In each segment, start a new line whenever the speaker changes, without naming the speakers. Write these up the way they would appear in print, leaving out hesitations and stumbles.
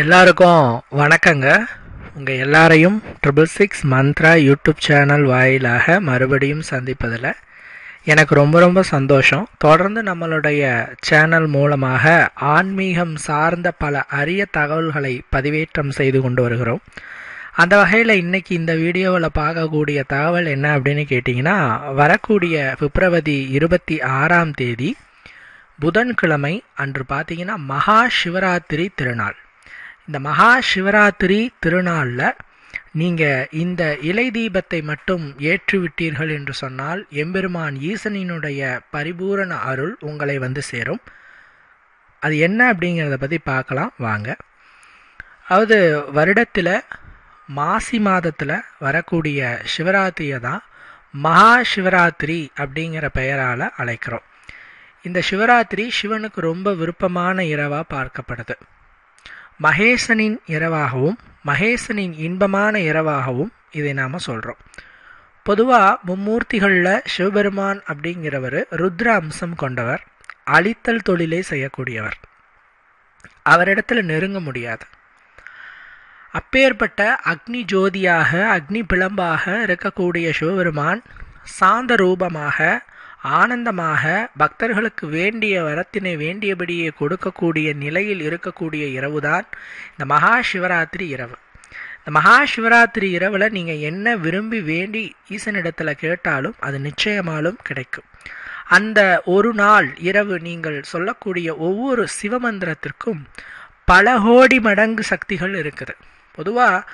எல்லாருக்கும் வணக்கங்க. உங்கள் எல்லாரையும் 666 மந்த்ரா யூடியூப் சேனல் வாயிலாக மறுபடியும் சந்திப்பதில் எனக்கு ரொம்ப சந்தோஷம். தொடர்ந்து நம்மளுடைய சேனல் மூலமாக ஆன்மீகம் சார்ந்த பல அரிய தகவல்களை பதிவேற்றம் செய்து கொண்டு வருகிறோம். அந்த வகையில் இன்றைக்கி இந்த வீடியோவில் பார்க்கக்கூடிய தகவல் என்ன அப்படின்னு கேட்டிங்கன்னா, வரக்கூடிய பிப்ரவரி 26 புதன்கிழமை அன்று பார்த்தீங்கன்னா மகா சிவராத்திரி திருநாள். இந்த மகா சிவராத்திரி திருநாளில் நீங்கள் இந்த இலை தீபத்தை மட்டும் ஏற்றுவிட்டீர்கள் என்று சொன்னால் எம்பெருமான் ஈசனினுடைய பரிபூரண அருள் உங்களை வந்து சேரும். அது என்ன அப்படிங்கிறத பற்றி பார்க்கலாம் வாங்க. அதாவது வருடத்தில் மாசி மாதத்தில் வரக்கூடிய சிவராத்திரியை தான் மகா சிவராத்திரி அப்படிங்கிற பெயரால் அழைக்கிறோம். இந்த சிவராத்திரி சிவனுக்கு ரொம்ப விருப்பமான இரவாக பார்க்கப்படுது. மகேசனின் இரவாகவும் மகேசனின் இன்பமான இரவாகவும் இதை நாம் சொல்கிறோம். பொதுவாக மும்மூர்த்திகளில் சிவபெருமான் அப்படிங்கிறவர் ருத்ர அம்சம் கொண்டவர், அழித்தல் தொழிலை செய்யக்கூடியவர். அவரிடத்துல நெருங்க முடியாது. அப்பேற்பட்ட அக்னி ஜோதியாக அக்னி பிளம்பாக இருக்கக்கூடிய சிவபெருமான் சாந்த ரூபமாக ஆனந்தமாக பக்தர்களுக்கு வேண்டிய வரத்தினை வேண்டியபடியே கொடுக்கக்கூடிய நிலையில் இருக்கக்கூடிய இரவுதான் இந்த மகா சிவராத்திரி இரவு. இந்த மகா சிவராத்திரி இரவில் நீங்கள் என்ன விரும்பி வேண்டி ஈசனிடத்தில் கேட்டாலும் அது நிச்சயமாலும் கிடைக்கும். அந்த ஒரு நாள் இரவு நீங்கள் சொல்லக்கூடிய ஒவ்வொரு சிவமந்திரத்திற்கும் பல கோடி மடங்கு சக்திகள் இருக்குது. பொதுவாக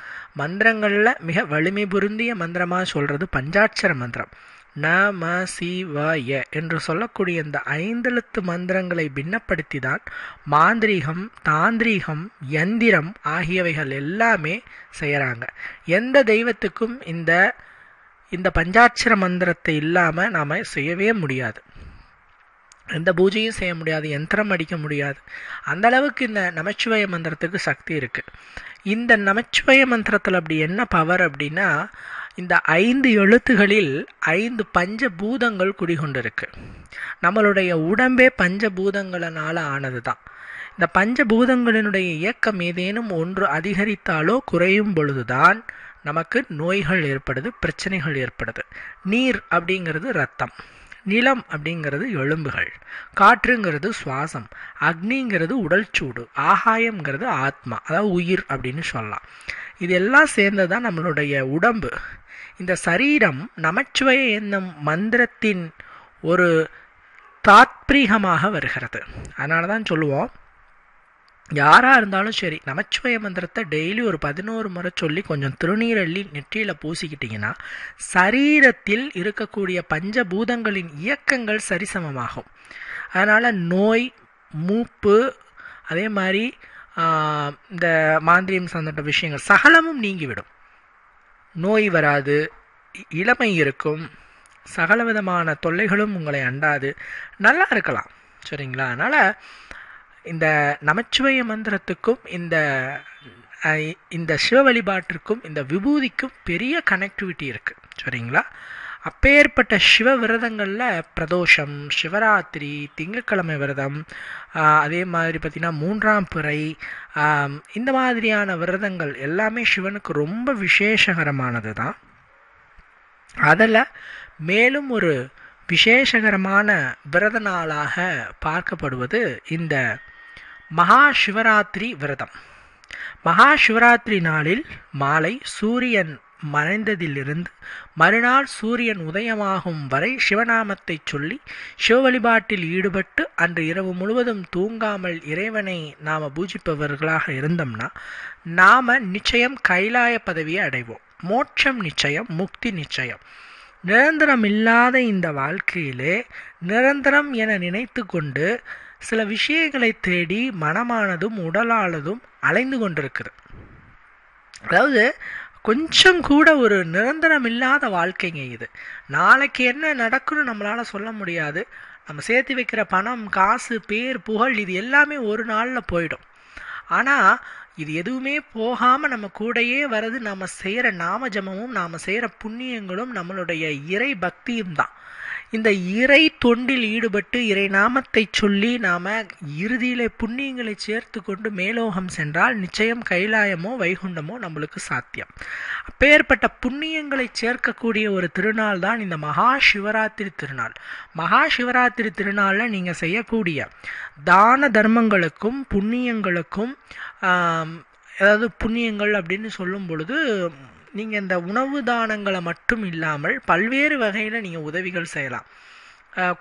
மந்திரங்களில் மிக வலிமை பொருந்திய மந்திரமாக சொல்கிறது பஞ்சாட்சர மந்திரம். நம சிவாய என்று சொல்லக்கூடிய இந்த 5 எழுத்து மந்திரங்களை பின்னப்படுத்தி தான் மாந்திரீகம், தாந்திரீகம், யந்திரம் ஆகியவைகள் எல்லாமே செய்கிறாங்க. எந்த தெய்வத்துக்கும் இந்த பஞ்சாட்சர மந்திரத்தை இல்லாமல் நாம் செய்யவே முடியாது. எந்த பூஜையும் செய்ய முடியாது, யந்திரம் அடிக்க முடியாது. அந்த அளவுக்கு இந்த நமச்சிவாய மந்திரத்துக்கு சக்தி இருக்குது. இந்த நமச்சிவாய மந்திரத்தில் அப்படி என்ன பவர் அப்படின்னா, இந்த 5 எழுத்துகளில் 5 பஞ்சபூதங்கள் குடிகொண்டிருக்கு. நம்மளுடைய உடம்பே பஞ்சபூதங்களினால ஆனது தான். இந்த பஞ்சபூதங்களினுடைய இயக்கம் ஏதேனும் ஒன்று அதிகரித்தாலோ குறையும் பொழுதுதான் நமக்கு நோய்கள் ஏற்படுது, பிரச்சனைகள் ஏற்படுது. நீர் அப்படிங்கிறது ரத்தம், நிலம் அப்படிங்கிறது எலும்புகள், காற்றுங்கிறது சுவாசம், அக்னிங்கிறது உடல் சூடு, ஆகாயம்ங்கிறது ஆத்மா, அதாவது உயிர் அப்படின்னு சொல்லலாம். இதெல்லாம் சேர்ந்ததான் நம்மளுடைய உடம்பு. இந்த சரீரம் நமச்சிவாய என்னும் மந்திரத்தின் ஒரு தாத்பீகமாக வருகிறது. அதனால தான் சொல்லுவோம், யாராக இருந்தாலும் சரி நமச்சிவாய மந்திரத்தை டெய்லி ஒரு 11 முறை சொல்லி கொஞ்சம் திருநீரள்ளி நெற்றியில் பூசிக்கிட்டிங்கன்னா சரீரத்தில் இருக்கக்கூடிய பஞ்சபூதங்களின் இயக்கங்கள் சரிசமமாகும். அதனால் நோய், மூப்பு, அதே மாதிரி இந்த மாந்திரியம் சார்ந்த விஷயங்கள் சகலமும் நீங்கிவிடும். நோய் வராது, இளமை இருக்கும், சகல விதமான தொல்லைகளும் உங்களை அண்டாது, நல்லா இருக்கலாம். சரிங்களா? அதனால் இந்த நமச்சிவாய மந்திரத்துக்கும் இந்த சிவ வழிபாட்டிற்கும் இந்த விபூதிக்கும் பெரிய கனெக்டிவிட்டி இருக்குது. சரிங்களா? அப்பேற்பட்ட சிவ விரதங்களில் பிரதோஷம், சிவராத்திரி, திங்கட்கிழமை விரதம், அதே மாதிரி பார்த்திங்கன்னா 3ஆம் பிறை, இந்த மாதிரியான விரதங்கள் எல்லாமே சிவனுக்கு ரொம்ப விசேஷகரமானது தான். அதில் மேலும் ஒரு விசேஷகரமான விரத நாளாக பார்க்கப்படுவது இந்த மகா சிவராத்திரி விரதம். மகா சிவராத்திரி நாளில் மாலை சூரியன் மறைந்ததிலிருந்து மறுநாள் சூரியன் உதயமாகும் வரை சிவநாமத்தை சொல்லி சிவ வழிபாட்டில் ஈடுபட்டு அன்று இரவு முழுவதும் தூங்காமல் இறைவனை நாம் பூஜிப்பவர்களாக இருந்தோம்னா நாம் நிச்சயம் கைலாய பதவியை அடைவோம். மோட்சம் நிச்சயம், முக்தி நிச்சயம். நிரந்தரம் இல்லாத இந்த வாழ்க்கையிலே நிரந்தரம் என நினைத்து கொண்டு சில விஷயங்களை தேடி மனமானதும் உடலானதும் அலைந்து கொண்டிருக்குது. அதாவது கொஞ்சம் கூட ஒரு நிரந்தரம் இல்லாத வாழ்க்கைங்க இது. நாளைக்கு என்ன நடக்குன்னு நம்மளால் சொல்ல முடியாது. நம்ம சேர்த்து வைக்கிற பணம், காசு, பேர், புகழ் இது எல்லாமே ஒரு நாளில் போயிடும். ஆனால் இது எதுவுமே போகாமல் நம்ம கூடையே வர்றது நம்ம செய்கிற நாம ஜபமும் நாம் செய்கிற புண்ணியங்களும் நம்மளுடைய இறை பக்தியும் தான். இந்த இறை தொண்டில் ஈடுபட்டு இறை நாமத்தை சொல்லி நாம இறுதியிலே புண்ணியங்களை சேர்த்து கொண்டு மேலோகம் சென்றால் நிச்சயம் கைலாயமோ வைகுண்டமோ நம்மளுக்கு சாத்தியம். அப்பேற்பட்ட புண்ணியங்களை சேர்க்கக்கூடிய ஒரு திருநாள் தான் இந்த மகா சிவராத்திரி திருநாள். மகா சிவராத்திரி திருநாள்ல நீங்க செய்யக்கூடிய தான தர்மங்களுக்கும் புண்ணியங்களுக்கும் அதாவது புண்ணியங்கள் அப்படின்னு சொல்லும் பொழுது நீங்கள் இந்த உணவு தானங்களை மட்டும் இல்லாமல் பல்வேறு வகையில் நீங்கள் உதவிகள் செய்யலாம்.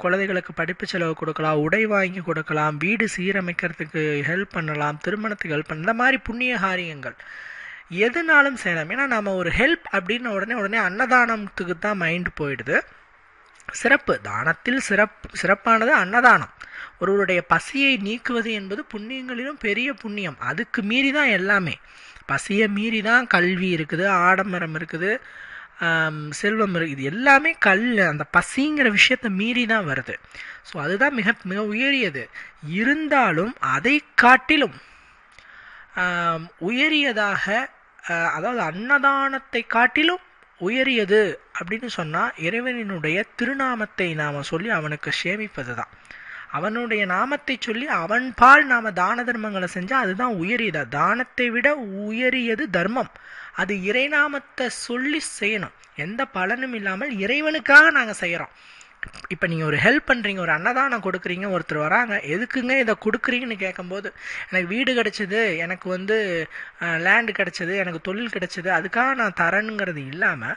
குழந்தைகளுக்கு படிப்பு செலவு கொடுக்கலாம், உடை வாங்கி கொடுக்கலாம், வீடு சீரமைக்கிறதுக்கு ஹெல்ப் பண்ணலாம், திருமணத்துக்கு ஹெல்ப் பண்ணலாம். இந்த மாதிரி புண்ணிய காரியங்கள் எதுனாலும் செய்யலாம். ஏன்னா நம்ம ஒரு ஹெல்ப் அப்படின்னு உடனே அன்னதானத்துக்கு தான் மைண்ட் போயிடுது. சிறப்பு தானத்தில் சிறப்பானது அன்னதானம். ஒருவருடைய பசியை நீக்குவது என்பது புண்ணியங்களிலும் பெரிய புண்ணியம். அதுக்கு மீறி தான் எல்லாமே. பசியை மீறி தான் கல்வி இருக்குது, ஆடம்பரம் இருக்குது, செல்வம் இருக்குது. இது எல்லாமே அந்த பசிங்கிற விஷயத்தை மீறி தான் வருது. ஸோ அதுதான் மிக மிக உயரியது. இருந்தாலும் அதை காட்டிலும் உயரியதாக, அதாவது அன்னதானத்தை காட்டிலும் உயரியது அப்படின்னு சொன்னால் இறைவனினுடைய திருநாமத்தை நாம் சொல்லி அவனுக்கு சேமிப்பது தான். அவனுடைய நாமத்தை சொல்லி அவன் பால் நாம தான தர்மங்களை செஞ்சா அதுதான் உயரியதா. தானத்தை விட உயரியது தர்மம். அது இறைநாமத்தை சொல்லி செய்யணும். எந்த பலனும் இல்லாமல் இறைவனுக்காக நாங்க செய்யறோம். இப்ப நீங்க ஒரு ஹெல்ப் பண்றீங்க, ஒரு அன்னதானம் கொடுக்குறீங்க, ஒருத்தர் வராங்க, எதுக்குங்க இதை கொடுக்குறீங்கன்னு கேட்கும்போது, எனக்கு வீடு கிடைச்சது, எனக்கு லேண்டு கிடைச்சது, எனக்கு தொழில் கிடைச்சது, அதுக்காக நான் தரேனுங்கிறது இல்லாம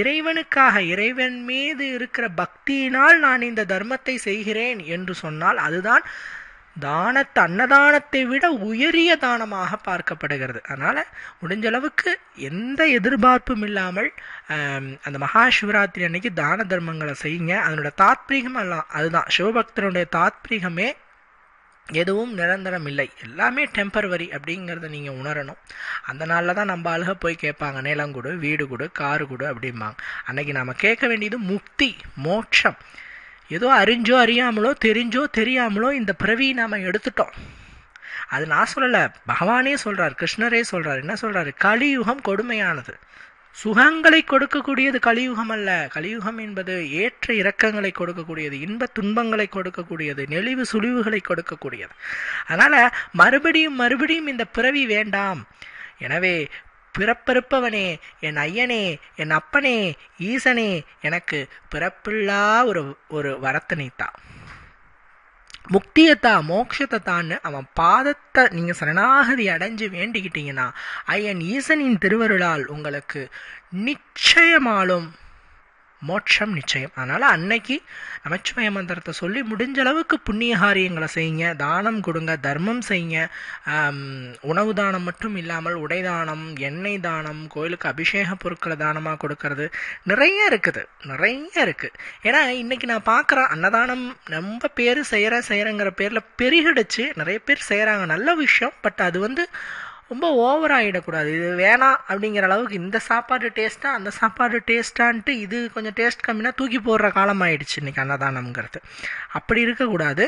இறைவனுக்காக, இறைவன் மீது இருக்கிற பக்தியினால் நான் இந்த தர்மத்தை செய்கிறேன் என்று சொன்னால் அதுதான் அன்னதானத்தை விட உயரிய தானமாக பார்க்கப்படுகிறது. அதனால முடிஞ்ச அளவுக்கு எந்த எதிர்பார்ப்பும் இல்லாமல் அந்த மகா சிவராத்திரி அன்னைக்கு தான தர்மங்களை செய்யுங்க. அதனோட தாத்பீகம் எல்லாம் அதுதான். சிவபக்தனுடைய தாத்பீகமே எதுவும் நிரந்தரம் இல்லை, எல்லாமே டெம்பரவரி அப்படிங்கிறத நீங்கள் உணரணும். அந்த நாளில் தான் நம்ம ஆளுக போய் கேட்பாங்க, நிலம் கொடு, வீடு கொடு, காரு கொடு அப்படிம்பாங்க. அன்னைக்கு நாம் கேட்க வேண்டியது முக்தி, மோட்சம். ஏதோ அறிஞ்சோ அறியாமலோ தெரிஞ்சோ தெரியாமலோ இந்த பிறவி நாம எடுத்துட்டோம். அது நான் சொல்லலை, பகவானே சொல்றார், கிருஷ்ணரே சொல்றார். என்ன சொல்றாரு? கலியுகம் கொடுமையானது. சுகங்களை கொடுக்கக்கூடியது கலியுகம் அல்ல. கலியுகம் என்பது ஏற்ற இறக்கங்களை கொடுக்கக்கூடியது, இன்ப துன்பங்களை கொடுக்கக்கூடியது, நெளிவு சுழிவுகளை கொடுக்கக்கூடியது. அதனால மறுபடியும் மறுபடியும் இந்த பிறவி வேண்டாம். எனவே பிறப்பறுப்பவனே, என் ஐயனே, என் அப்பனே, ஈசனே, எனக்கு பிறப்பில்லா ஒரு வரத்தனைத்தா, முக்தியத்தா, மோட்சத்தை தான்னு அவன் பாதத்தை நீங்க சரணாகதி அடைஞ்சு வேண்டிக்கிட்டீங்கன்னா ஐயன் ஈசனின் திருவருளால் உங்களுக்கு நிச்சயமாலும் மோட்சம் நிச்சயம். அதனால அன்னைக்கு நமச்சிவாய மந்திரத்தை சொல்லி முடிஞ்ச அளவுக்கு புண்ணிய காரியங்களை செய்யுங்க, தானம் கொடுங்க, தர்மம் செய்யுங்க. உணவு தானம் மட்டும் இல்லாமல் உடை தானம், எண்ணெய் தானம், கோயிலுக்கு அபிஷேக பொருட்களை தானமாக கொடுக்கறது நிறைய இருக்கு. ஏன்னா இன்னைக்கு நான் பார்க்குறேன், அன்னதானம் ரொம்ப பேர் செய்யறங்கிற பேர்ல பெருகிடுச்சு. நிறைய பேர் செய்யறாங்க, நல்ல விஷயம். பட் அது ரொம்ப ஓவர் ஆகிடக்கூடாது. இது வேணாம் அப்படிங்கிற அளவுக்கு இந்த சாப்பாடு டேஸ்ட்டா அந்த சாப்பாடு டேஸ்ட்டான்ட்டு இது கொஞ்சம் டேஸ்ட் கம்மினா தூக்கி போடுற காலம் ஆயிடுச்சு இன்னைக்கு அன்னதானம்ங்கிறது. அப்படி இருக்கக்கூடாது.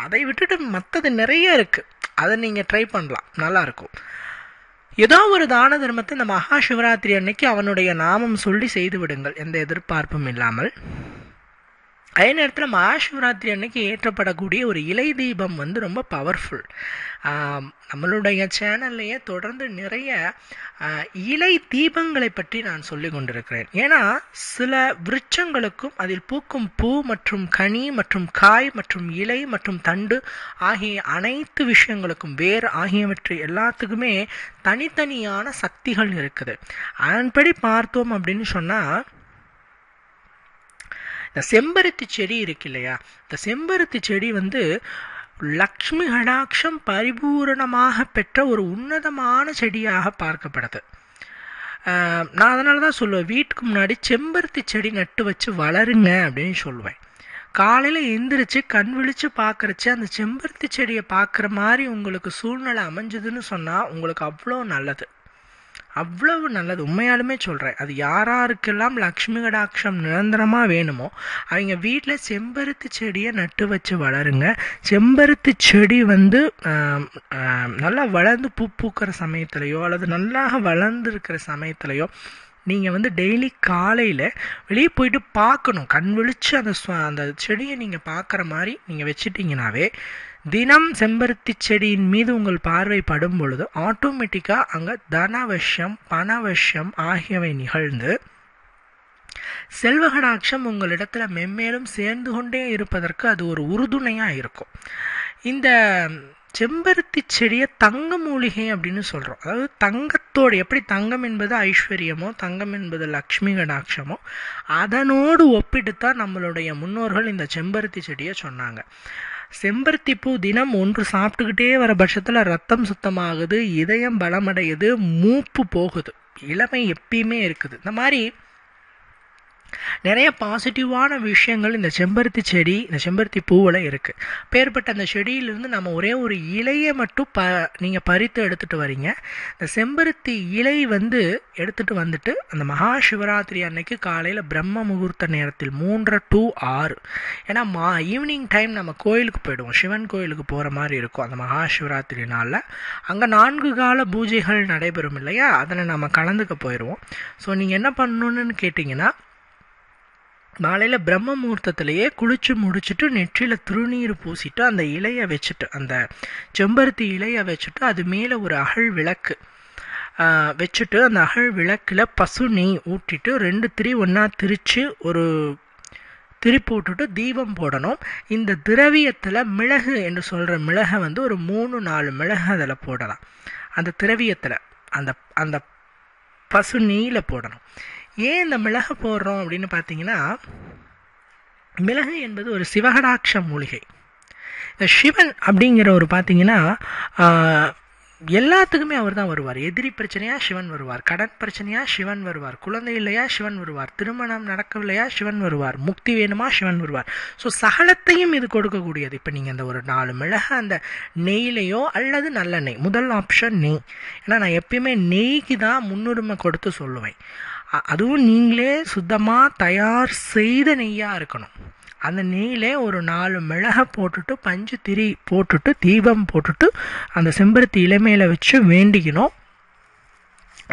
அதை விட்டுட்டு மற்றது நிறைய இருக்கு, அதை நீங்கள் ட்ரை பண்ணலாம், நல்லாயிருக்கும். ஏதோ ஒரு தான தர்மத்தை இந்த மகா சிவராத்திரி அன்னைக்கு அவனுடைய நாமம் சொல்லி செய்து விடுங்கள், எந்த எதிர்பார்ப்பும் இல்லாமல். அதே நேரத்தில் மகாசிவராத்திரி அன்னைக்கு ஏற்றப்படக்கூடிய ஒரு இலை தீபம் ரொம்ப பவர்ஃபுல். நம்மளுடைய சேனல்லையே தொடர்ந்து நிறைய இலை தீபங்களை பற்றி நான் சொல்லி கொண்டிருக்கிறேன். ஏன்னா சில விருட்சங்களுக்கும் அதில் பூக்கும் பூ மற்றும் கனி மற்றும் காய் மற்றும் இலை மற்றும் தண்டு ஆகிய அனைத்து விஷயங்களுக்கும், வேர் ஆகியவற்றை எல்லாத்துக்குமே தனித்தனியான சக்திகள் இருக்குது. அதன்படி பார்த்தோம் அப்படின்னு சொன்னால், இந்த செம்பருத்தி செடி இருக்கு இல்லையா, இந்த செம்பருத்தி செடி லக்ஷ்மி கடாட்சம் பரிபூரணமாக பெற்ற ஒரு உன்னதமான செடியாக பார்க்கப்படுது. நான் அதனால தான் சொல்லுவேன், வீட்டுக்கு முன்னாடி செம்பருத்தி செடி நட்டு வச்சு வளருங்க அப்படின்னு சொல்லுவேன். காலையில் எந்திரிச்சு கண் விழிச்சு பார்க்குறச்சு அந்த செம்பருத்தி செடியை பார்க்குற மாதிரி உங்களுக்கு சூழ்நிலை அமைஞ்சதுன்னு சொன்னால் உங்களுக்கு அவ்வளவு நல்லது. உண்மையாலுமே சொல்கிறேன். அது யாராருக்கெல்லாம் லக்ஷ்மி கடாட்சம் நிரந்தரமாக வேணுமோ அவங்க வீட்டில் செம்பருத்தி செடியை நட்டு வச்சு வளருங்க. செம்பருத்தி செடி நல்லா வளர்ந்து பூ பூக்கிற சமயத்துலையோ அல்லது நல்லா வளர்ந்து இருக்கிற சமயத்துலையோ நீங்கள் வந்து டெய்லி காலையில் வெளியே போயிட்டு பார்க்கணும். கண் விழிச்சு அந்த செடியை நீங்கள் பார்க்குற மாதிரி நீங்கள் வச்சுட்டிங்கனாவே தினம் செம்பருத்தி செடியின் மீது உங்கள் பார்வை படும் பொழுது ஆட்டோமேட்டிக்காக அங்கே தனவசியம் பணவசியம் ஆகியவை நிகழ்ந்து செல்வகடாட்சம் உங்களிடத்துல மென்மேலும் சேர்ந்து கொண்டே இருப்பதற்கு அது ஒரு உறுதுணையாக இருக்கும். இந்த செம்பருத்தி செடியை தங்க மூலிகை அப்படின்னு சொல்கிறோம். அதாவது தங்கத்தோடு எப்படி தங்கம் என்பது ஐஸ்வர்யமோ தங்கம் என்பது லக்ஷ்மி கடாட்சமோ அதனோடு ஒப்பிட்டுத்தான் நம்மளுடைய முன்னோர்கள் இந்த செம்பருத்தி செடியை சொன்னாங்க. செம்பருத்தி பூ தினம் ஒன்று சாப்பிட்டுக்கிட்டே வர பட்சத்தில் ரத்தம் சுத்தமாகுது, இதயம் பலமடையுது, மூப்பு போகுது, இளமை எப்பயுமே இருக்குது. இந்த மாதிரி நிறைய பாசிட்டிவான விஷயங்கள் இந்த செம்பருத்தி செடி இந்த செம்பருத்தி பூவில் இருக்குது. பேர்பட்ட அந்த செடியிலிருந்து நம்ம ஒரே ஒரு இலையை மட்டும் நீங்கள் பறித்து எடுத்துகிட்டு வரீங்க. இந்த செம்பருத்தி இலை வந்து எடுத்துகிட்டு வந்துட்டு அந்த மகா சிவராத்திரி அன்னைக்கு காலையில் பிரம்ம முகூர்த்த நேரத்தில் 3 to 6, ஏன்னா ஈவினிங் டைம் நம்ம கோயிலுக்கு போயிடுவோம், சிவன் கோயிலுக்கு போகிற மாதிரி இருக்கும். அந்த மகா சிவராத்திரி நாளில் அங்கே 4 கால பூஜைகள் நடைபெறும் இல்லையா, அதில் நம்ம கலந்துக்க போயிடுவோம். ஸோ நீங்கள் என்ன பண்ணணுன்னு கேட்டிங்கன்னா, மாலையில் பிரம்ம முகூர்த்தத்திலேயே குளிச்சு முடிச்சுட்டு நெற்றியில் திருநீர் பூசிட்டு அந்த இலையை வச்சுட்டு அந்த செம்பருத்தி இலையை வச்சுட்டு அது மேலே ஒரு அகல் விளக்கு வச்சுட்டு அந்த அகல் விளக்கில் பசு நெய் ஊற்றிட்டு 2 திரி ஒன்றா திரித்து ஒரு திரி போட்டுட்டு தீபம் போடணும். இந்த திரவியத்தில் மிளகு என்று சொல்கிற மிளகை வந்து ஒரு 3-4 மிளகு அதில் போடலாம். அந்த திரவியத்தில் அந்த பசு நெய்யில் போடணும். ஏன் இந்த மிளகு போடுறோம் அப்படின்னு பார்த்தீங்கன்னா, மிளகு என்பது ஒரு சிவகடாட்ச மூலிகை. இந்த சிவன் அப்படிங்கிறவர் பார்த்தீங்கன்னா எல்லாத்துக்குமே அவர் தான் வருவார். எதிரி பிரச்சனையா சிவன் வருவார், கடன் பிரச்சனையா சிவன் வருவார், குழந்தை இல்லையா சிவன் வருவார், திருமணம் நடக்கவில்லையா சிவன் வருவார், முக்தி வேணுமா சிவன் வருவார். ஸோ சகலத்தையும் இது கொடுக்கக்கூடியது. இப்போ நீங்கள் அந்த ஒரு 4 மிளகு அந்த நெய்லையோ அல்லது நல்லெண்ணெய், முதல் ஆப்ஷன் நெய். ஏன்னா நான் எப்பயுமே நெய்க்கு தான் முன்னுரிமை கொடுத்து சொல்லுவேன். அதுவும் நீங்களே சுத்தமாக தயார் செய்த நெய்யாக இருக்கணும். அந்த நெய்யிலே ஒரு 4 மிளகை போட்டுட்டு பஞ்சு திரி போட்டுட்டு தீபம் போட்டுட்டு அந்த செம்பருத்தி இளமையில வச்சு வேண்டிக்கணும்.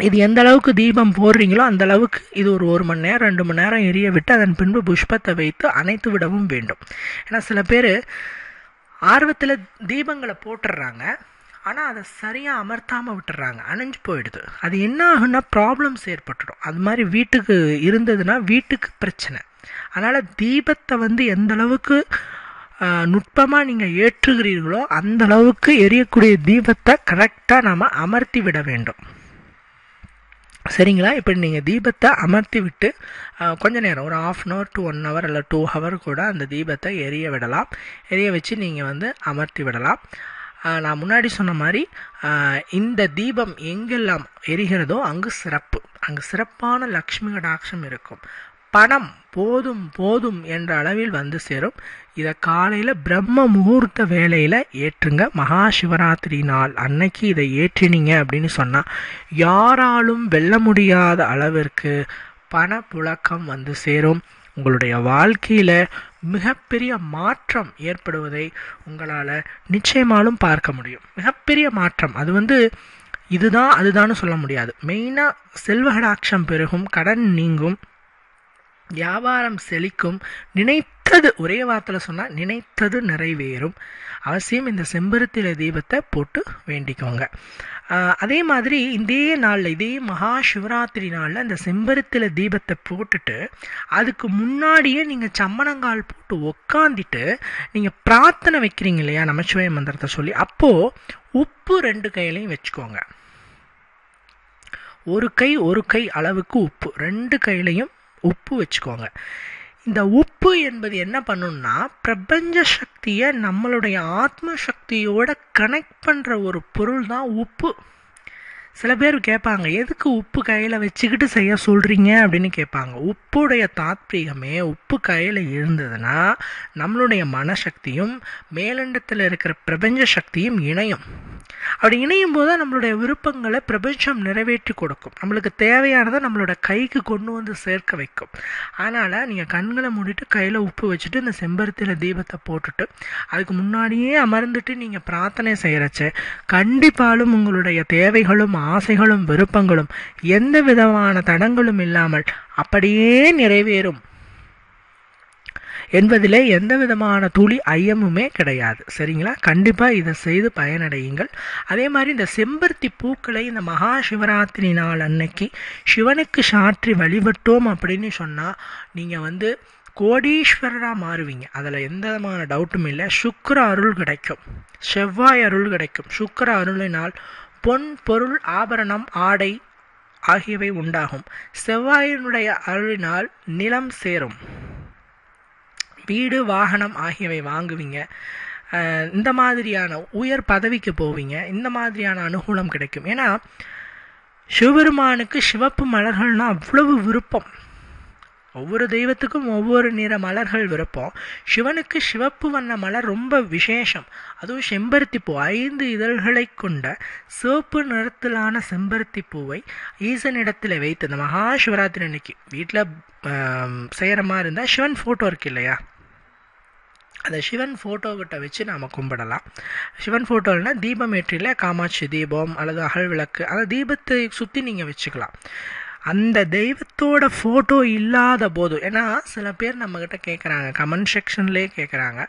இது எந்த அளவுக்கு தீபம் போடுறீங்களோ அந்த அளவுக்கு இது ஒரு 1 மணி நேரம் 2 மணி நேரம் எரிய விட்டு அதன் பின்பு புஷ்பத்தை வைத்து அணைத்து விடவும் வேண்டும். ஏன்னா சில பேர் ஆர்வத்தில் தீபங்களை போட்டுடுறாங்க, ஆனால் அதை சரியாக அமர்த்தாமல் விட்டுறாங்க, அணைஞ்சு போயிடுது. அது என்ன ஆகுன்னா ப்ராப்ளம்ஸ் ஏற்பட்டுடும். அது மாதிரி வீட்டுக்கு இருந்ததுன்னா வீட்டுக்கு பிரச்சனை. அதனால் தீபத்தை வந்து எந்த அளவுக்கு நுட்பமாக நீங்கள் ஏற்றுகிறீர்களோ அந்த அளவுக்கு எரியக்கூடிய தீபத்தை கரெக்டாக நாம் அமர்த்தி விட வேண்டும். சரிங்களா? இப்போ நீங்கள் தீபத்தை அமர்த்தி விட்டு கொஞ்ச நேரம் ஒரு 1/2 hour to 1 hour இல்லை 2 hour கூட அந்த தீபத்தை எரிய விடலாம். எரிய வச்சு நீங்கள் வந்து அமர்த்தி விடலாம். நான் முன்னாடி சொன்ன மாதிரி இந்த தீபம் எங்கெல்லாம் எரிகிறதோ அங்கு சிறப்பு, அங்கு சிறப்பான லக்ஷ்மி கடாட்சம் இருக்கும். பணம் போதும் போதும் என்ற அளவில் வந்து சேரும். இதை காலையில் பிரம்ம முகூர்த்த வேலையில் ஏற்றுங்க. மகா சிவராத்திரி நாள் அன்னைக்கு இதை ஏற்றினீங்க அப்படின்னு சொன்னால் யாராலும் வெல்ல முடியாத அளவிற்கு பணப்புழக்கம் வந்து சேரும். உங்களுடைய வாழ்க்கையில் மிகப்பெரிய மாற்றம் ஏற்படுவதை உங்களால் நிச்சயமாலும் பார்க்க முடியும். மிகப்பெரிய மாற்றம், அது வந்து இதுதான் அதுதான்னு சொல்ல முடியாது. மெயினாக செல்வகடாட்சம் பெருகும், கடன் நீங்கும், வியாபாரம் செழிக்கும், நினைத்தது ஒரே வார்த்தையில் சொன்னால் நினைத்தது நிறைவேறும். அவசியம் இந்த செம்பருத்தியில தீபத்தை போட்டு வேண்டிக்கோங்க. அதே மாதிரி இதே நாளில் இதே மகா சிவராத்திரி நாளில் இந்த செம்பருத்தியில தீபத்தை போட்டுட்டு அதுக்கு முன்னாடியே நீங்கள் சம்மணங்கால் போட்டு உக்காந்துட்டு நீங்கள் பிரார்த்தனை வைக்கிறீங்க இல்லையா, நமச்சிவாய மந்திரத்தை சொல்லி, அப்போது உப்பு 2 கையிலையும் வச்சுக்கோங்க. ஒரு கை அளவுக்கு உப்பு 2 கையிலையும் உப்பு வச்சுக்கோங்க. இந்த உப்பு என்பது என்ன பண்ணுன்னா பிரபஞ்ச சக்தியை நம்மளுடைய ஆத்ம சக்தியோட கனெக்ட் பண்ணுற ஒரு பொருள் தான் உப்பு. சில பேர் கேட்பாங்க, எதுக்கு உப்பு கையில் வச்சுக்கிட்டு செய்ய சொல்கிறீங்க அப்படின்னு கேட்பாங்க. உப்புடைய தாத்பீகமே உப்பு கையில் இருந்ததுன்னா நம்மளுடைய மனசக்தியும் மேலண்டத்தில் இருக்கிற பிரபஞ்ச சக்தியும் இணையும். அப்படி இணையும் போது தான் நம்மளுடைய விருப்பங்களை பிரபஞ்சம் நிறைவேற்றி கொடுக்கும். நம்மளுக்கு தேவையானதை நம்மளோட கைக்கு கொண்டு வந்து சேர்க்க வைக்கும். அதனால் நீங்கள் கண்களை மூடிட்டு கையில் உப்பு வச்சுட்டு இந்த செம்பருத்தியில் தீபத்தை போட்டுட்டு அதுக்கு முன்னாடியே அமர்ந்துட்டு நீங்கள் பிரார்த்தனை செய்கிறச்ச கண்டிப்பாலும் உங்களுடைய தேவைகளும் ஆசைகளும் விருப்பங்களும் எந்த விதமான தடங்களும் இல்லாமல் அப்படியே நிறைவேறும் என்பதிலே எந்த விதமான துளி ஐயமுமே கிடையாது. சரிங்களா? கண்டிப்பாக இதை செய்து பயனடையுங்கள். அதே மாதிரி இந்த செம்பருத்தி பூக்களை இந்த மகா சிவராத்திரி நாள் அன்னைக்கு சிவனுக்கு சாற்றி வழிபட்டோம் அப்படின்னு சொன்னால் நீங்கள் கோடீஸ்வரராக மாறுவீங்க. அதில் எந்த விதமான டவுட்டும் இல்லை. சுக்கிர அருள் கிடைக்கும், செவ்வாய் அருள் கிடைக்கும். சுக்கிர அருளினால் பொன் பொருள் ஆபரணம் ஆடை ஆகியவை உண்டாகும். செவ்வாயினுடைய அருளினால் நிலம் சேரும், வீடு வாகனம் ஆகியவை வாங்குவீங்க. இந்த மாதிரியான உயர் பதவிக்கு போவீங்க. இந்த மாதிரியான அனுகூலம் கிடைக்கும். ஏன்னா சிவபெருமானுக்கு சிவப்பு மலர்கள்னா அவ்வளவு விருப்பம். ஒவ்வொரு தெய்வத்துக்கும் ஒவ்வொரு நிற மலர்கள் விருப்பம். சிவனுக்கு சிவப்பு வண்ண மலர் ரொம்ப விசேஷம். அதுவும் செம்பருத்தி பூ 5 இதழ்களை கொண்ட சிவப்பு நிறத்திலான செம்பருத்தி பூவை ஈசனிடத்தில் வைத்து இந்த மகா சிவராத்திரி அன்னைக்கு வீட்டில் செய்கிற மாதிரி இருந்தால் சிவன் ஃபோட்டோ இருக்கு இல்லையா, அந்த சிவன் ஃபோட்டோக்கிட்ட வச்சு நாம் கும்பிடலாம். சிவன் ஃபோட்டோன்னா தீபம் ஏற்றில காமாட்சி தீபம் அல்லது அகல் விளக்கு அந்த தீபத்தை சுற்றி நீங்கள் வச்சுக்கலாம். அந்த தெய்வத்தோட ஃபோட்டோ இல்லாத போது, ஏன்னா சில பேர் நம்மக்கிட்ட கேட்குறாங்க, கமெண்ட் செக்ஷன்லேயே கேட்குறாங்க,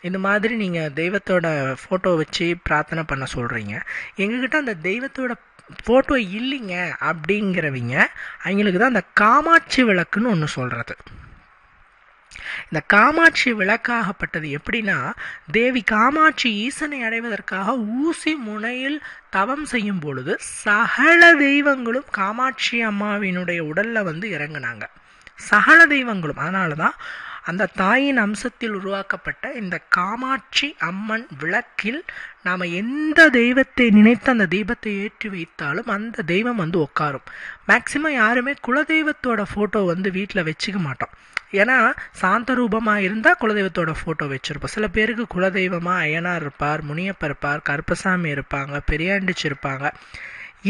இந்த மாதிரி நீங்கள் தெய்வத்தோட ஃபோட்டோ வச்சு பிரார்த்தனை பண்ண சொல்கிறீங்க, எங்ககிட்ட அந்த தெய்வத்தோட ஃபோட்டோ இல்லைங்க அப்படிங்கிறவங்க அவங்களுக்கு தான் அந்த காமாட்சி விளக்குன்னு ஒன்று சொல்கிறது. இந்த காமாட்சி விளக்காகப்பட்டது எப்படின்னா, தேவி காமாட்சி ஈசனை அடைவதற்காக ஊசி முனையில் தவம் செய்யும் பொழுது சகல தெய்வங்களும் காமாட்சி அம்மாவினுடைய உடல்ல இறங்குனாங்க. சகல தெய்வங்களும். அதனால தான் அந்த தாயின் அம்சத்தில் உருவாக்கப்பட்ட இந்த காமாட்சி அம்மன் விளக்கில் நாம் எந்த தெய்வத்தை நினைத்து அந்த தெய்வத்தை ஏற்றி வைத்தாலும் அந்த தெய்வம் உட்காரும். மேக்சிமம் யாருமே குலதெய்வத்தோட ஃபோட்டோ வீட்டில் வச்சுக்க மாட்டோம். ஏன்னா சாந்த ரூபமாக இருந்தால் குலதெய்வத்தோட ஃபோட்டோ வச்சுருப்போம். சில பேருக்கு குலதெய்வமாக அய்யனார் இருப்பார், முனியப்பர் இருப்பார், கருப்பசாமி இருப்பாங்க, பெரியாண்டிச்சு இருப்பாங்க.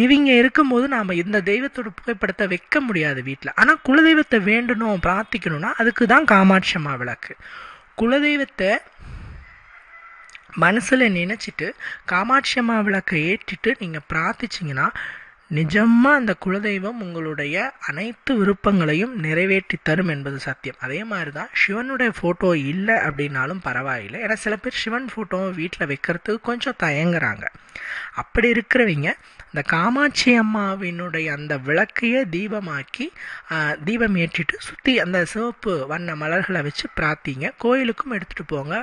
இவங்க இருக்கும்போது நாம் இந்த தெய்வத்தோட புகைப்படத்தை வைக்க முடியாது வீட்டில். ஆனால் குலதெய்வத்தை வேண்டணும் பிரார்த்திக்கணும்னா அதுக்கு தான் காமாட்சி அம்மா விளக்கு. குலதெய்வத்தை மனசில் நினச்சிட்டு காமாட்சி அம்மா விளக்கை ஏற்றிட்டு நீங்கள் பிரார்த்திச்சிங்கன்னா நிஜமாக அந்த குலதெய்வம் உங்களுடைய அனைத்து விருப்பங்களையும் நிறைவேற்றி தரும் என்பது சத்தியம். அதே மாதிரி தான் சிவனுடைய ஃபோட்டோ இல்லை அப்படின்னாலும் பரவாயில்லை. ஏன்னா சில பேர் சிவன் ஃபோட்டோவை வீட்டில் வைக்கிறதுக்கு கொஞ்சம் தயங்குறாங்க. அப்படி இருக்கிறவங்க இந்த காமாட்சி அம்மாவினுடைய அந்த விளக்கையே தீபமாக்கி தீபம் ஏற்றிட்டு சுற்றி அந்த சிவப்பு வண்ண மலர்களை வச்சு பிரார்த்திங்க. கோயிலுக்கும் எடுத்துகிட்டு போங்க,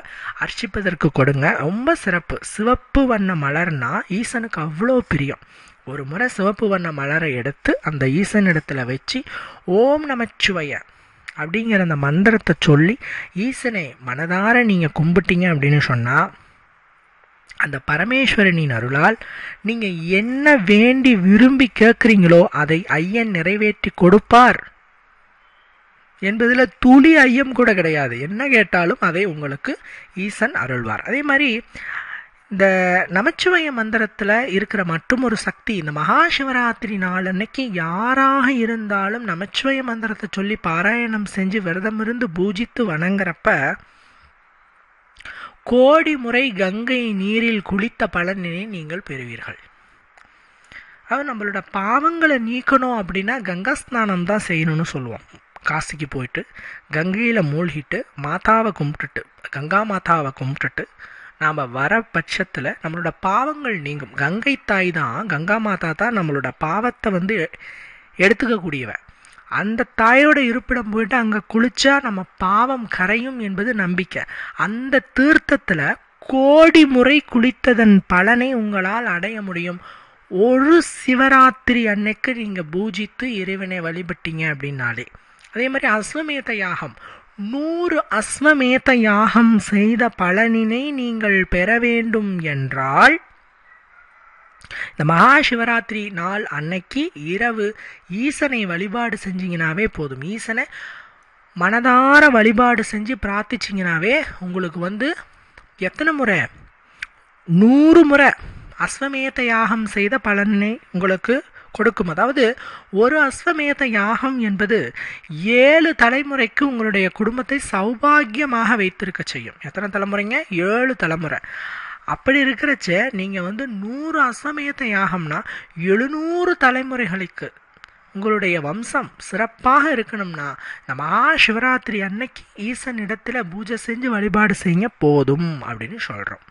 அர்ச்சிப்பதற்கு கொடுங்க. ரொம்ப சிறப்பு. சிவப்பு வண்ண மலர்னா ஈசனுக்கு அவ்வளோ பிரியம். ஒரு முறை சிவப்பு வண்ண மலரை எடுத்து அந்த ஈசனிடத்தில் வச்சு ஓம் நமச்சிவாய அப்படிங்கிற அந்த மந்திரத்தை சொல்லி ஈசனை மனதார நீங்கள் கும்பிட்டீங்க அப்படின்னு சொன்னால் அந்த பரமேஸ்வரனின் அருளால் நீங்கள் என்ன வேண்டி விரும்பி கேட்குறீங்களோ அதை ஐயன் நிறைவேற்றி கொடுப்பார் என்பதில் துளி ஐயம் கூட கிடையாது. என்ன கேட்டாலும் அதை உங்களுக்கு ஈசன் அருள்வார். அதே மாதிரி இந்த நமச்சிவாய மந்திரத்தில் இருக்கிற மற்றும் ஒரு சக்தி, இந்த மகா சிவராத்திரி நாள் அன்னைக்கு யாராக இருந்தாலும் நமச்சிவாய மந்திரத்தை சொல்லி பாராயணம் செஞ்சு விரதம் இருந்து பூஜித்து வணங்குறப்ப கோடி முறை கங்கை நீரில் குளித்த பலனினை நீங்கள் பெறுவீர்கள். அது நம்மளோட பாவங்களை நீக்கணும் அப்படின்னா கங்கா ஸ்நானம் தான் செய்யணும்னு சொல்லுவோம். காசிக்கு போயிட்டு கங்கையில் மூழ்கிட்டு மாதாவை கும்பிட்டுட்டு கங்கா மாதாவை கும்பிட்டுட்டு நாம் வர பட்சத்தில் நம்மளோட பாவங்கள் நீங்கும். கங்கை தாய் தான், கங்கா மாதா தான் நம்மளோட பாவத்தை எடுத்துக்கக்கூடியவ. அந்த தாயோட இருப்பிடம் போயிட்டு அங்கே குளிச்சா நம்ம பாவம் கரையும் என்பது நம்பிக்கை. அந்த தீர்த்தத்தில் கோடி முறை குளித்ததன் பலனை உங்களால் அடைய முடியும். ஒரு சிவராத்திரி அன்னைக்கு நீங்கள் பூஜித்து இறைவனை வழிபட்டீங்க அப்படின்னாலே. அதே மாதிரி அஸ்வமேத யாகம், 100 அஸ்வமேத யாகம் செய்த பலனினை நீங்கள் பெற வேண்டும் என்றால் இந்த மகா சிவராத்திரி நாள் அன்னைக்கு இரவு ஈசனை வழிபாடு செஞ்சீங்கன்னாவே போதும். ஈசனை மனதார வழிபாடு செஞ்சு பிரார்த்திச்சிங்கனாவே உங்களுக்கு எத்தனை முறை 100 முறை அஸ்வமேத யாகம் செய்த பலனை உங்களுக்கு கொடுக்கும். அதாவது ஒரு அஸ்வமேத யாகம் என்பது 7 தலைமுறைக்கு உங்களுடைய குடும்பத்தை சௌபாகியமாக வைத்திருக்க செய்யும். எத்தனை தலைமுறைங்க? 7 தலைமுறை. அப்படி இருக்கிறச்ச நீங்க 100 அஸ்வமேத யாகம்னா 700 தலைமுறைகளுக்கு உங்களுடைய வம்சம் சிறப்பாக இருக்கணும்னா இந்த மகா சிவராத்திரி அன்னைக்கு ஈசன் இடத்துல பூஜை செஞ்சு வழிபாடு செய்யுங்க போதும் அப்படின்னு சொல்றோம்.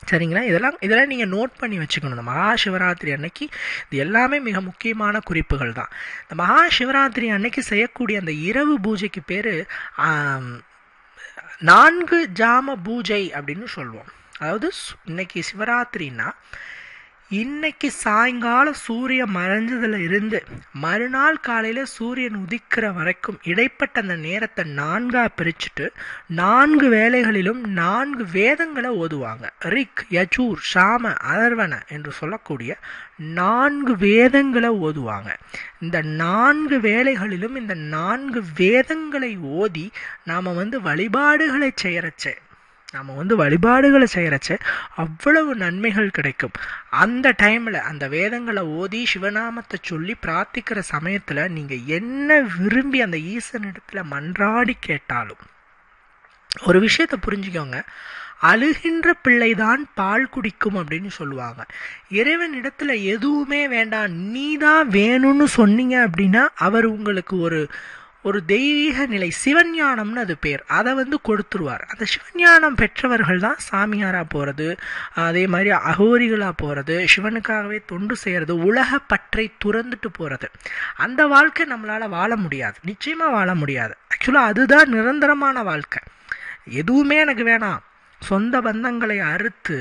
சரிங்களா? இதெல்லாம் நீங்கள் நோட் பண்ணி வச்சுக்கணும். இந்த மகா சிவராத்திரி அன்னைக்கு இது எல்லாமே மிக முக்கியமான குறிப்புகள் தான். இந்த மகா சிவராத்திரி அன்னைக்கு செய்யக்கூடிய அந்த இரவு பூஜைக்கு பேர் 4 ஜாம பூஜை அப்படின்னு சொல்லுவோம். அதாவது இன்னைக்கு சிவராத்திரின்னா இன்னைக்கு சாயங்காலம் சூரியன் மறைஞ்சதுல இருந்து மறுநாள் காலையில சூரியன் உதிக்கிற வரைக்கும் இடைப்பட்ட அந்த நேரத்தை 4ஆ பிரிச்சுட்டு 4 வேளைகளிலும் 4 வேதங்களை ஓதுவாங்க. ரிக், யஜூர், சாம, அதர்வன என்று சொல்லக்கூடிய 4 வேதங்களை ஓதுவாங்க. இந்த 4 வேளைகளிலும் இந்த 4 வேதங்களை ஓதி நாம வழிபாடுகளை செய்யறச்ச அவ்வளவு நன்மைகள் கிடைக்கும். அந்த டைம்ல அந்த வேதங்களை ஓதி சிவநாமத்தை சொல்லி பிரார்த்திக்கிற சமயத்துல நீங்க என்ன விரும்பி அந்த ஈசனிடத்துல மன்றாடி கேட்டாலும், ஒரு விஷயத்தை புரிஞ்சுக்கோங்க, அழுகின்ற பிள்ளைதான் பால் குடிக்கும் அப்படின்னு சொல்லுவாங்க. இறைவன் இடத்துல எதுவுமே வேண்டாம், நீதான் வேணும்னு சொன்னீங்க அப்படின்னா அவர் உங்களுக்கு ஒரு தெய்வீக நிலை, சிவஞானம்னு அது பேர், அதை கொடுத்துருவார். அந்த சிவஞானம் பெற்றவர்கள் தான் சாமியாரா போறது, அதே மாதிரி அகோரிகளா போறது, சிவனுக்காகவே தொண்டு செய்யறது, உலக பற்றை துறந்துட்டு போறது. அந்த வாழ்க்கை நம்மளால வாழ முடியாது, நிச்சயமா வாழ முடியாது. ஆக்சுவலா அதுதான் நிரந்தரமான வாழ்க்கை. எதுவுமே எனக்கு வேணாம், சொந்த பந்தங்களை அறுத்து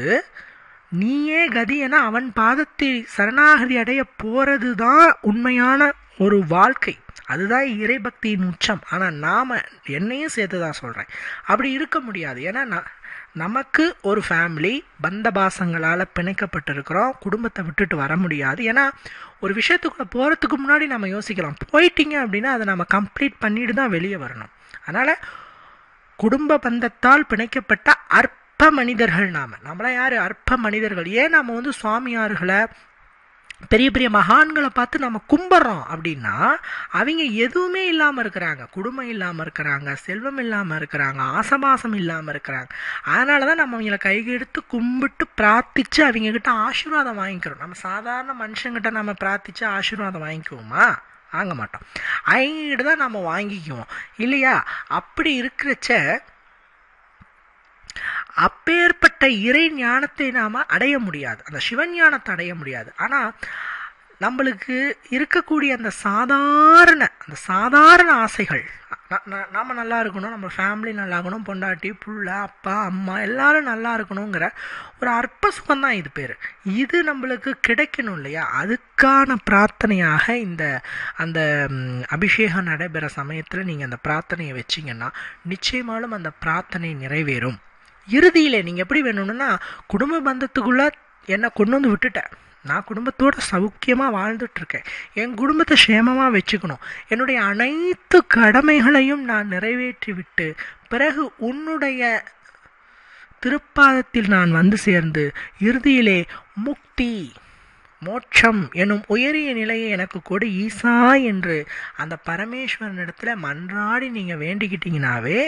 நீயே கதி என அவன் பாதத்தை சரணாகதி அடைய போறதுதான் உண்மையான ஒரு வாழ்க்கை. அதுதான் இறைபக்தியின் உச்சம். ஆனால் நாம என்னையும் சேர்த்து தான் சொல்கிறேன், அப்படி இருக்க முடியாது. ஏன்னா நமக்கு ஒரு ஃபேமிலி பந்த பாசங்களால் பிணைக்கப்பட்டிருக்கிறோம், குடும்பத்தை விட்டுட்டு வர முடியாது. ஏன்னா ஒரு விஷயத்துக்குள்ள போகிறதுக்கு முன்னாடி நம்ம யோசிக்கலாம், போயிட்டீங்க அப்படின்னா அதை நம்ம கம்ப்ளீட் பண்ணிட்டு தான் வெளியே வரணும். அதனால் குடும்ப பந்தத்தால் பிணைக்கப்பட்ட அற்ப மனிதர்கள் நம்மளாம் யார்? அற்ப மனிதர்கள். ஏன் நம்ம சுவாமியார்களை பெரிய பெரிய மகான்களை பார்த்து நம்ம கும்பிட்றோம் அப்படின்னா அவங்க எதுவுமே இல்லாமல் இருக்கிறாங்க, குடும்பம் இல்லாமல் இருக்கிறாங்க, செல்வம் இல்லாமல் இருக்கிறாங்க, ஆசபாசம் இல்லாமல் இருக்கிறாங்க. அதனால தான் நம்ம அவங்கள கைகெடுத்து கும்பிட்டு பிரார்த்திச்சு அவங்கக்கிட்ட ஆசீர்வாதம் வாங்கிக்கிறோம். நம்ம சாதாரண மனுஷங்கிட்ட நம்ம பிரார்த்திச்சு ஆசீர்வாதம் வாங்கிக்குவோமா? வாங்க மாட்டோம். அவங்ககிட்ட தான் நம்ம வாங்கிக்குவோம் இல்லையா? அப்படி இருக்கிறச்ச அப்பேற்பட்ட இறை ஞானத்தை நாம அடைய முடியாது, அந்த சிவஞானத்தை அடைய முடியாது. ஆனா நம்மளுக்கு இருக்கக்கூடிய அந்த சாதாரண ஆசைகள், நாம நல்லா இருக்கணும், நம்ம ஃபேமிலி நல்லா இருக்கணும், பொண்டாட்டி புள்ள அப்பா அம்மா எல்லாரும் நல்லா இருக்கணுங்கிற ஒரு அற்ப சுகம்தான் இது பேர். இது நம்மளுக்கு கிடைக்கணும் இல்லையா? அதுக்கான பிரார்த்தனையாக அந்த அபிஷேகம் நடைபெற சமயத்தில் நீங்கள் அந்த பிரார்த்தனையை வச்சிங்கன்னா நிச்சயமாலும் அந்த பிரார்த்தனை நிறைவேறும். இறுதியிலே நீங்கள் எப்படி வேணும்னா, குடும்ப பந்தத்துக்குள்ள என்னை கொண்டு வந்து விட்டுட்டேன், நான் குடும்பத்தோட சௌக்கியமாக வாழ்ந்துட்டுருக்கேன், என் குடும்பத்தை சேமமாக வச்சுக்கணும், என்னுடைய அனைத்து கடமைகளையும் நான் நிறைவேற்றி விட்டு பிறகு உன்னுடைய திருப்பாதத்தில் நான் சேர்ந்து இறுதியிலே முக்தி மோட்சம் எனும் உயரிய நிலையை எனக்கு கொடு ஈசா என்று அந்த பரமேஸ்வரனிடத்துல மன்றாடி நீங்கள் வேண்டிக்கிட்டீங்கன்னாவே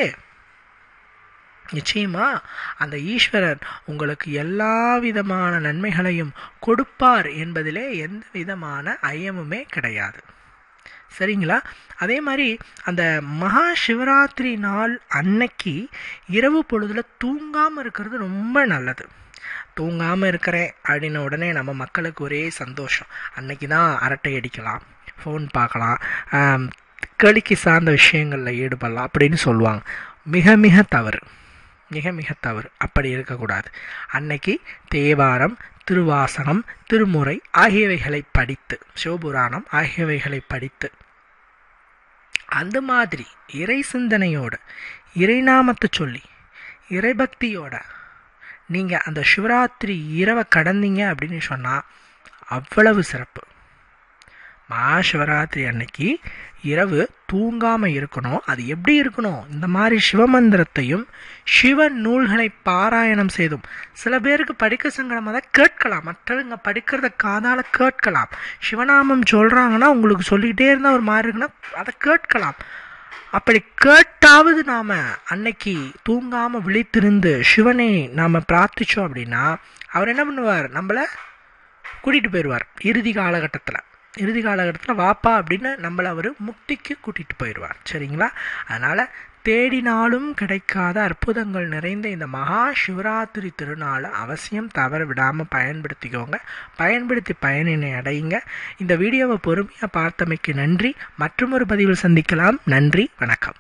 நிச்சயமா அந்த ஈஸ்வரர் உங்களுக்கு எல்லா விதமான நன்மைகளையும் கொடுப்பார் என்பதிலே எந்த விதமான ஐயமுமே கிடையாது. சரிங்களா? அதே மாதிரி அந்த மகா சிவராத்திரி நாள் அன்னைக்கு இரவு பொழுதுல தூங்காமல் இருக்கிறது ரொம்ப நல்லது. தூங்காமல் இருக்கிறேன் அப்படின்ன உடனே நம்ம மக்களுக்கு ஒரே சந்தோஷம், அன்னைக்கு தான் அரட்டை அடிக்கலாம், ஃபோன் பார்க்கலாம், கேளிக்கை சார்ந்த விஷயங்களில் ஈடுபடலாம் அப்படின்னு சொல்லுவாங்க. மிக மிக தவறு, மிக மிக தவறு. அப்படி இருக்கக்கூடாது. அன்னைக்கு தேவாரம், திருவாசகம், திருமுறை ஆகியவைகளை படித்து, சிவபுராணம் ஆகியவைகளை படித்து அந்த மாதிரி இறை சிந்தனையோட இறைநாமத்தை சொல்லி இறைபக்தியோட நீங்கள் அந்த சிவராத்திரி இரவை கடந்தீங்க அப்படின்னு சொன்னால் அவ்வளவு சிறப்பு. மகா சிவராத்திரி அன்னைக்கு இரவு தூங்காமல் இருக்கணும். அது எப்படி இருக்கணும்? இந்த மாதிரி சிவமந்திரத்தையும் சிவ நூல்களை பாராயணம் செய்தும். சில பேருக்கு படிக்க சங்கடமாக தான் கேட்கலாம், மற்றவங்க படிக்கிறத காதால் கேட்கலாம். சிவநாமம் சொல்கிறாங்கன்னா உங்களுக்கு சொல்லிக்கிட்டே இருந்தால் ஒரு மாதிரி இருக்குன்னா அதை கேட்கலாம். அப்படி கேட்டாவது நாம் அன்னைக்கு தூங்காமல் விழித்திருந்து சிவனை நாம் பிரார்த்தித்தோம் அப்படின்னா அவர் என்ன பண்ணுவார்? நம்மளை கூட்டிகிட்டு போயிடுவார். இறுதி காலகட்டத்தில் வாப்பா அப்படின்னு நம்மளை அவர் முக்திக்கு கூட்டிகிட்டு போயிடுவார். சரிங்களா? அதனால் தேடினாலும் கிடைக்காத அற்புதங்கள் நிறைந்த இந்த மகா சிவராத்திரி திருநாளை அவசியம் தவற விடாமல் பயன்படுத்திக்கோங்க. பயன்படுத்தி பயனினை அடையுங்க. இந்த வீடியோவை பொறுமையாக பார்த்தமைக்கு நன்றி. மற்றொரு பதிவில் சந்திக்கலாம். நன்றி, வணக்கம்.